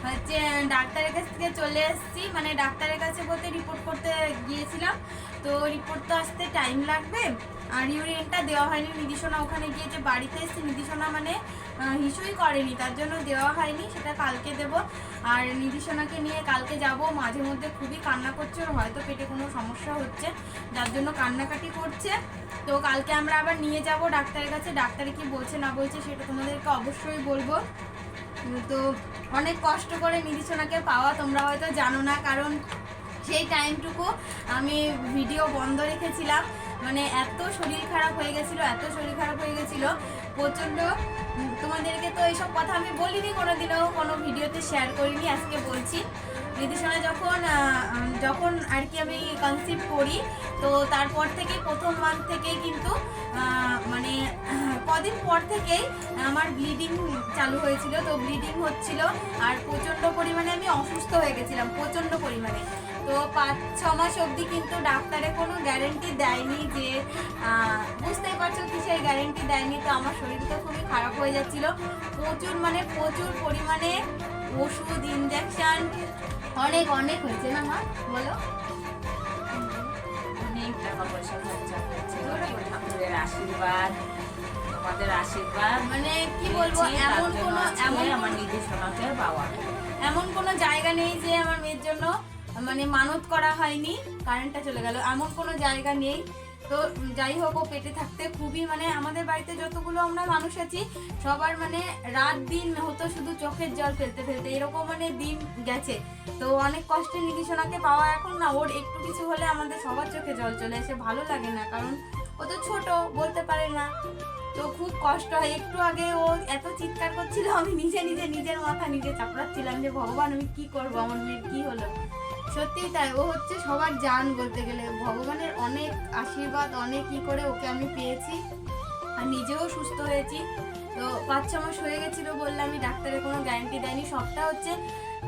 হচ্ছে ডাক্তারের কাছ থেকে চলে এসেছি, মানে ডাক্তারের কাছে বলতে রিপোর্ট করতে গিয়েছিলাম। তো রিপোর্ট তো আসতে টাইম লাগবে, আর ইউরিনটা দেওয়া হয়নি। নির্দেশনা ওখানে গিয়ে যে বাড়িতে এসেছি, নির্দেশনা মানে হিসুই করেনি, তার জন্য দেওয়া হয়নি, সেটা কালকে দেব। আর নির্দেশনাকে নিয়ে কালকে যাব। মাঝে মধ্যে খুবই কান্না করছে, হয়তো পেটে কোনো সমস্যা হচ্ছে যার জন্য কান্নাকাটি করছে। তো কালকে আমরা আবার নিয়ে যাব ডাক্তারের কাছে। ডাক্তারে কি বলছে না বলছে সেটা তোমাদেরকে অবশ্যই বলবো। তো অনেক কষ্ট করে নির্দেশনাকে পাওয়া, তোমরা হয়তো জানো না, কারণ সেই টাইমটুকু আমি ভিডিও বন্ধ রেখেছিলাম। মানে এত শরীর খারাপ হয়ে গেছিলো, এত শরীর খারাপ হয়ে গেছিলো প্রচণ্ড। তোমাদেরকে তো এইসব কথা আমি বলিনি কোনোদিনও, কোনো ভিডিওতে শেয়ার করিনি, আজকে বলছি। নির্দেশনা যখন আর কি আমি কনসিভ করি, তো তারপর থেকে প্রথম মান্থ থেকেই কিন্তু মানে কদিন পর থেকেই আমার ব্লিডিং চালু হয়েছিল। তো ব্লিডিং হচ্ছিল আর প্রচণ্ড পরিমাণে আমি অসুস্থ হয়ে গেছিলাম, প্রচণ্ড পরিমাণে। তো 5-6 মাস অবধি কিন্তু ডাক্তারে কোনো গ্যারেন্টি দেয়নি, যে বুঝতেই পারছো কিসের গ্যারেন্টি দেয়নি। তো আমার শরীরটা খুবই খারাপ হয়ে যাচ্ছিল, প্রচুর পরিমাণে ওষুধ, ইনজেকশন অনেক অনেক হয়েছে না মা, বলো? অনেক টাকা পয়সা খরচা হয়েছে, ঠাকুরের আশীর্বাদ, তোমাদের আশীর্বাদ, মানে কি বলবো, এমন আমার নির্দেশনাকে পাওয়া। এমন কোনো জায়গা নেই যে আমার মেয়ের জন্য মানে মানত করা হয়নি। কারেন্টটা চলে গেল, এমন কোনো জায়গা নেই। তো যাই হোক, ও পেটে থাকতে খুবই মানে আমাদের বাড়িতে যতগুলো আমরা মানুষ আছি সবার মানে রাত দিন হতো শুধু চোখের জল ফেলতে ফেলতে, এরকম মানে দিন গেছে। তো অনেক কষ্টে নির্দেশনাকে পাওয়া। এখন না ওর একটু কিছু হলে আমাদের সবার চোখে জল চলে আসে, ভালো লাগে না, কারণ ও তো ছোট, বলতে পারে না। তো খুব কষ্ট হয়। একটু আগে ও এত চিৎকার করছিল, আমি নিজের মাথা নিজে চাপড়াচ্ছিলাম যে ভগবান আমি কি করব, আমার মেয়ের কি হলো। সত্যিই তাই, ও হচ্ছে সবার জান বলতে গেলে। ভগবানের অনেক আশীর্বাদ, অনেক কি করে ওকে আমি পেয়েছি, আর নিজেও সুস্থ হয়েছি। তো 5-6 মাস হয়ে গেছিল বললাম, আমি ডাক্তারের কোনো গ্যারান্টি দেয়নি। সবটা হচ্ছে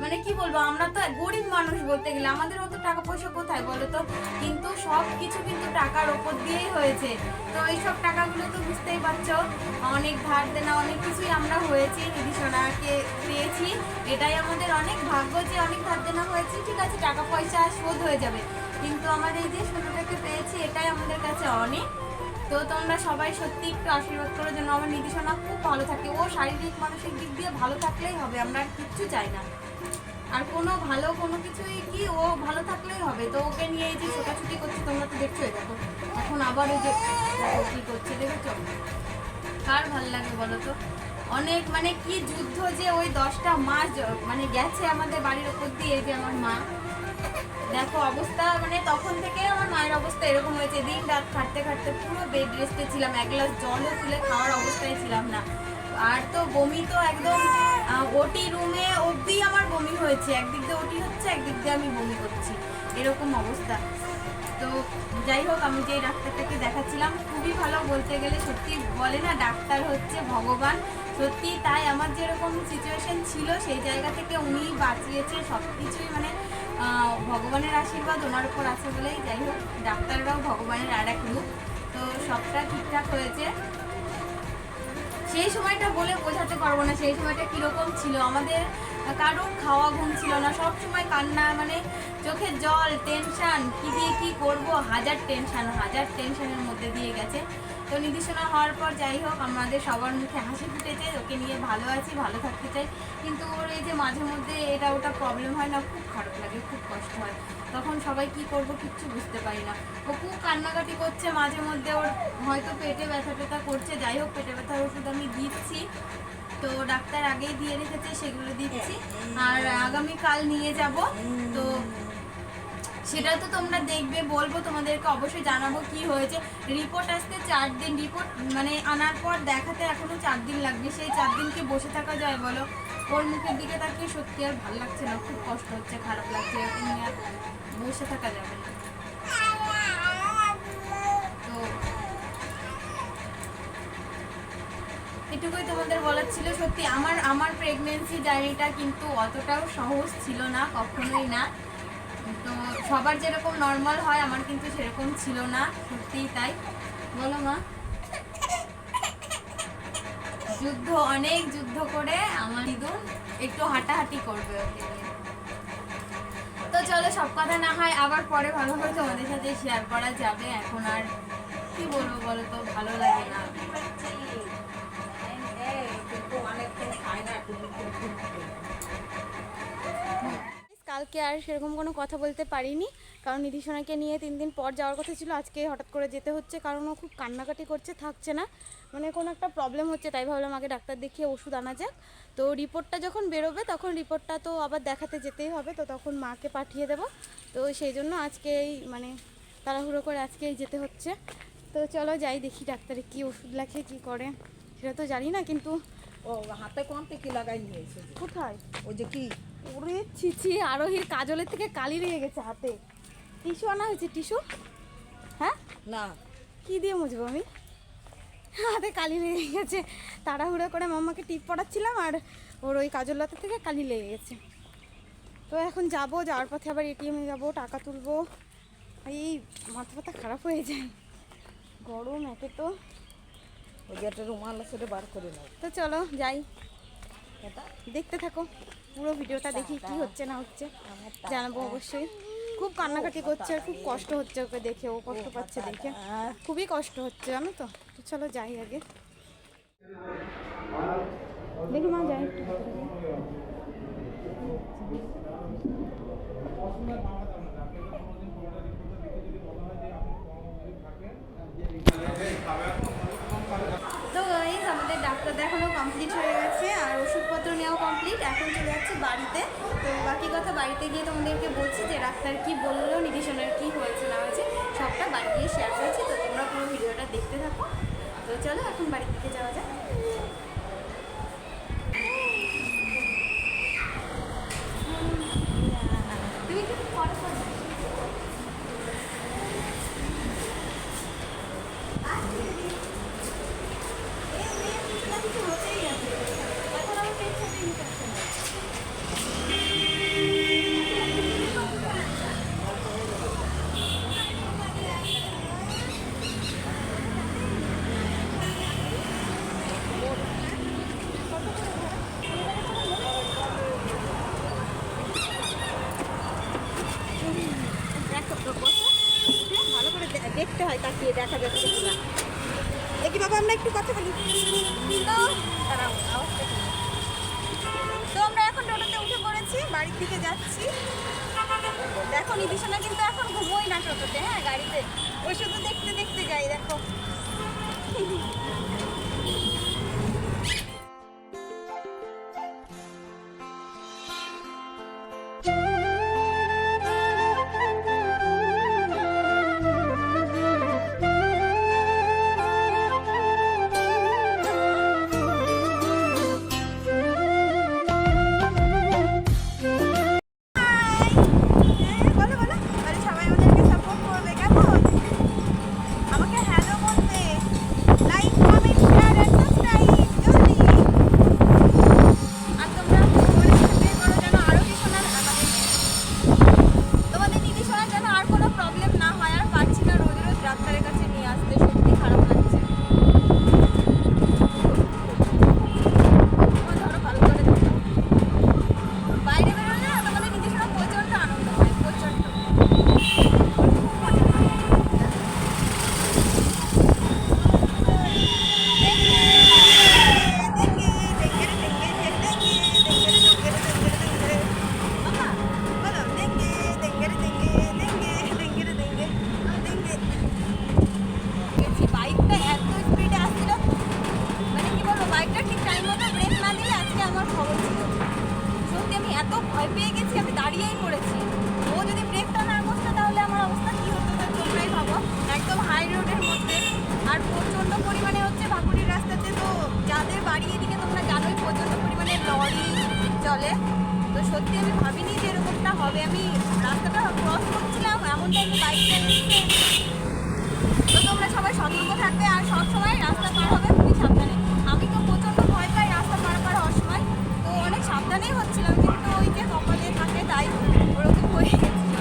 মানে কি বলবো, আমরা তো গরিব মানুষ বলতে গেলে, আমাদের অত টাকা পয়সা কোথায় বলো তো, কিন্তু সব কিছু কিন্তু টাকার ওপর দিয়েই হয়েছে। তো এইসব টাকাগুলো তো বুঝতেই পারছো, অনেক ধার দেনা, অনেক কিছুই আমরা হয়েছি, নির্দেশনাকে পেয়েছি। এটাই আমাদের অনেক ভাগ্য যে অনেক ধার দেনা হয়েছে, ঠিক আছে টাকা পয়সা শোধ হয়ে যাবে, কিন্তু আমাদের এই যে ছোটটাকে পেয়েছি এটাই আমাদের কাছে অনেক। তো তোমরা সবাই সত্যি একটু আশীর্বাদ করো যেন আমার নির্দেশনা খুব ভালো থাকে। ও শারীরিক মানসিক দিক দিয়ে ভালো থাকলেই হবে, আমরা আর কিচ্ছু চাই না। আর কোনো কিছুই কি, ও ভালো থাকলেই হবে। তো ওকে নিয়ে এই যে ছোটাছুটি করছে, তোমরা তো দেখছোই, দেখো এখন আবার ওই যে কি করছে দেখেছো, কার ভালো লাগে বলো তো? অনেক মানে কি যুদ্ধ যে ওই 10টা মাস মানে গেছে আমাদের বাড়ির ওপর দিয়ে। এই যে আমার মা, দেখো অবস্থা, মানে তখন থেকে আমার মায়ের অবস্থা এরকম হয়েছে, দিন রাত খাটতে খাটতে পুরো বেড রেস্টে ছিলাম, এক গ্লাস জলও তুলে খাওয়ার অবস্থায় ছিলাম না। আর তো বমি তো একদম ওটি রুমে অবধি আমার বমি হয়েছে, একদিক দিয়ে ওটি হচ্ছে, একদিক দিয়ে আমি বমি করছি, এরকম অবস্থা। তো যাই হোক, আমি যে ডাক্তারটাকে দেখাচ্ছিলাম খুবই ভালো বলতে গেলে। সত্যি বলে না ডাক্তার হচ্ছে ভগবান, সত্যি তাই। আমার যেরকম সিচুয়েশন ছিল সেই জায়গা থেকে উনি বাঁচিয়েছে, সব কিছুই মানে ভগবানের আশীর্বাদ ওনার উপর আছে বলেই। যাই হোক, ডাক্তাররাও ভগবানের আর এক রূপ। তো সবটা ঠিকঠাক হয়েছে। সেই সময়টা বলে বোঝাতে পারবো না সেই সময়টা কিরকম ছিল আমাদের। কারোর খাওয়া ঘুম ছিল না, সব সময় কান্না, মানে চোখের জল, টেনশন, কি দিয়ে কি করব, হাজার টেনশনের মধ্যে দিয়ে গেছে। তো নির্দেশনা হওয়ার পর যাই হোক আমাদের সবার মুখে হাসি ফুটেছে, ওকে নিয়ে ভালো আছি, ভালো থাকতে চাই। কিন্তু ওর এই যে মাঝে মধ্যে এটা ওটা প্রবলেম হয় না, খুব খারাপ লাগে, খুব কষ্ট হয়। তখন সবাই কি করব কিচ্ছু বুঝতে পারি না। ও খুব কান্নাকাটি করছে মাঝে মধ্যে, ওর হয়তো পেটে ব্যথা ট্যাথা করছে। যাই হোক, পেটে ব্যথার ওষুধ আমি দিচ্ছি, তো ডাক্তার আগেই দিয়ে রেখেছে, সেগুলো দিচ্ছি। আর আগামীকাল নিয়ে যাব। তো সেটা তো তোমরা দেখবে, বলবো তোমাদেরকে, অবশ্যই জানাবো কি হয়েছে। রিপোর্ট আসতে 4 দিন, রিপোর্ট মানে আনার পর দেখাতে এখনো 4 দিন লাগবে। সেই 4 দিন কি বসে থাকা যায় বলো? ওর মুখের দিকে তাকিয়ে সত্যি আর ভালো লাগছে না, খুব কষ্ট হচ্ছে, খারাপ লাগছে, এমনি আর বসে থাকা যাবে না। তো এটুকুই তোমাদের বলার ছিল। সত্যি আমার প্রেগনেন্সি জার্নিটা কিন্তু অতটাও সহজ ছিল না, কখনোই না। তো সবার যেরকম নর্মাল হয় আমার কিন্তু সেরকম ছিল না, সত্যিই তাই। বলো মা। অনেক যুদ্ধ করে আমার দিদুন একটু হাঁটাহাঁটি করবে ওকে নিয়ে। তো চলো সব কথা না হয় আবার পরে ভালো করে তোমাদের সাথে শেয়ার করা যাবে। এখন আর কি বলবো বলো তো, ভালো লাগে না। কিন্তু অনেকক্ষণ খায় না, কালকে আর সেরকম কোনো কথা বলতে পারিনি, কারণ নিধিসোনাকে নিয়ে 3 দিন পর যাওয়ার কথা ছিল। আজকে হঠাৎ করে যেতে হচ্ছে, কারণ ও খুব কান্নাকাটি করছে, থাকছে না, মানে কোনো একটা প্রবলেম হচ্ছে। তাই ভাবলাম আগে ডাক্তার দেখিয়ে ওষুধ আনা যাক। তো রিপোর্টটা যখন বেরোবে তখন রিপোর্টটা তো আবার দেখাতে যেতেই হবে, তো তখন মাকে পাঠিয়ে দেবো। তো সেই জন্য আজকেই মানে তাড়াহুড়ো করে আজকেই যেতে হচ্ছে। তো চলো যাই, দেখি ডাক্তারে কি ওষুধ লেখে কি করে সেটা তো জানি না, কিন্তু ও হাতে কোনতে কি লাগাই নিয়েছে? কোথায় ওই যে কি ওরে ছিছি, আরোহীর কাজলের থেকে কালি লেগে গেছে হাতে। টিস্যু আনা হয়েছে, টিস্যু? হ্যাঁ না, কি দিয়ে মুছবো আমি, হাতে কালি লেগে গেছে। তাড়াহুড়ো করে মাম্মাকে টিপ পড়াচ্ছিলাম আর ওর ওই কাজল হাতে থেকে কালি লেগে গেছে। তো এখন যাবো, যাওয়ার পথে আবার এটিএমে যাবো, টাকা তুলবো। এই মাথা ব্যথা খারাপ হয়ে যায়, গরম একে তো। ওই যে একটা রুমাল আছে ওটা বার করে নাও। তো চলো যাই, এটা দেখতে থাকো পুরো ভিডিওটা, দেখি কি হচ্ছে না হচ্ছে জানাবো অবশ্যই। খুব কান্নাকাটি করছে আর খুব কষ্ট হচ্ছে ওকে দেখে, ও কষ্ট পাচ্ছে দেখে, খুবই কষ্ট হচ্ছে জানো তো। তো চলো যাই আগে, দেখি মা যাই। তো গাইস আমাদের ডাক্তার দেখানো কমপ্লিট হয়ে গেছে আর ওষুধপত্র নেওয়াও কমপ্লিট। এখন চলে যাচ্ছি বাড়িতে। তো বাকি কথা বাড়িতে গিয়ে তোমাদেরকে বলছি যে ডাক্তার কি বললো, নিধিসোনার কি হয়েছে না হয়েছে সবটা বাড়ি গিয়ে শেয়ার করেছি। তো তোমরা পুরো ভিডিওটা দেখতে থাকো। তো চলো এখন বাড়ির দিকে যাওয়া যাক। তুমি কি পরে করো? ভালো করে দেখতে হয়, তাকিয়ে দেখা যাচ্ছে কিনা। দেখি বাবা আমরা একটু কথা বলি। তো আমরা এখন টোটোতে উঠে পড়েছি, বাড়ির দিকে যাচ্ছি। দেখো নিধিসোনা কিন্তু এখন ঘুমোই না টোটোতে, হ্যাঁ গাড়িতে, ওই শুধু দেখতে দেখতে যাই দেখো। বলো বলো, আরে সবাই আমাদেরকে সাপোর্ট করবে কেমন? আমাকে হ্যালো বলতে, like comment share and subscribe জলদি। আর তোমরা করে করো যেন আরো নিধিসোনার তোমাদের নিধিসোনার যেন আর কোনো প্রবলেম না হয়। আর পারছি না রোজ রোজ ডাক্তারের কাছে নিয়ে আসতে, সত্যি খারাপ লাগছে। ধরো ভালো করে ধরো, বাইরে বেরোলে না তোমাদের নিধিসোনা প্রচন্ড আনন্দ হয়, প্রচন্ড। বাইকটা এত স্পিডে আসছিল, মানে কি বলবো, বাইকটা ঠিক টাইম মতো ব্রেক না দিলে আজকে আমার খবর ছিল। সত্যি আমি এত ভয় পেয়ে গেছি, আমি দাঁড়িয়েই পড়েছি। ও যদি ব্রেকটা না বসতো তাহলে আমার অবস্থা কি হতো তা তোমরাই ভাবো। একদম হাই রোডের মধ্যে, আর প্রচণ্ড পরিমাণে হচ্ছে ভাকুড়ির রাস্তাতে। তো যাদের বাড়ি এদিকে তোমরা জানোই প্রচণ্ড পরিমাণে লরি চলে। তো সত্যি আমি ভাবিনি যে এরকমটা হবে। আমি রাস্তাটা ক্রস করছিলাম, এমন টাইমে বাইকটা এসেছে। তো তোমরা সবাই সতর্ক থাকবে আর সব সময় রাস্তা পার হবে খুবই সাবধানে। আমি তো প্রচণ্ড ভয় পাই রাস্তা পার হওয়ার সময়, তো অনেক সাবধানেই হচ্ছিলাম, কিন্তু ওই যে কপালে থাকে তাই ওরকম হয়ে গেছিল।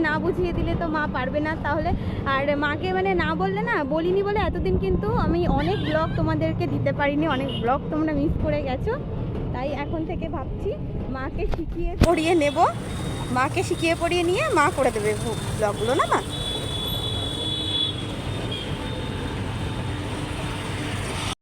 না বুঝিয়ে দিলে তো মা পারবে না তাহলে, আর মাকে মানে না বললে না, বলিনি বলে এতদিন কিন্তু আমি অনেক ব্লগ তোমাদেরকে দিতে পারিনি, অনেক ব্লগ তোমরা মিস করে গেছো। তাই এখন থেকে ভাবছি মাকে শিখিয়ে পড়িয়ে নেব, মাকে শিখিয়ে পড়িয়ে নিয়ে মা করে দেবে ব্লগগুলো, না মা?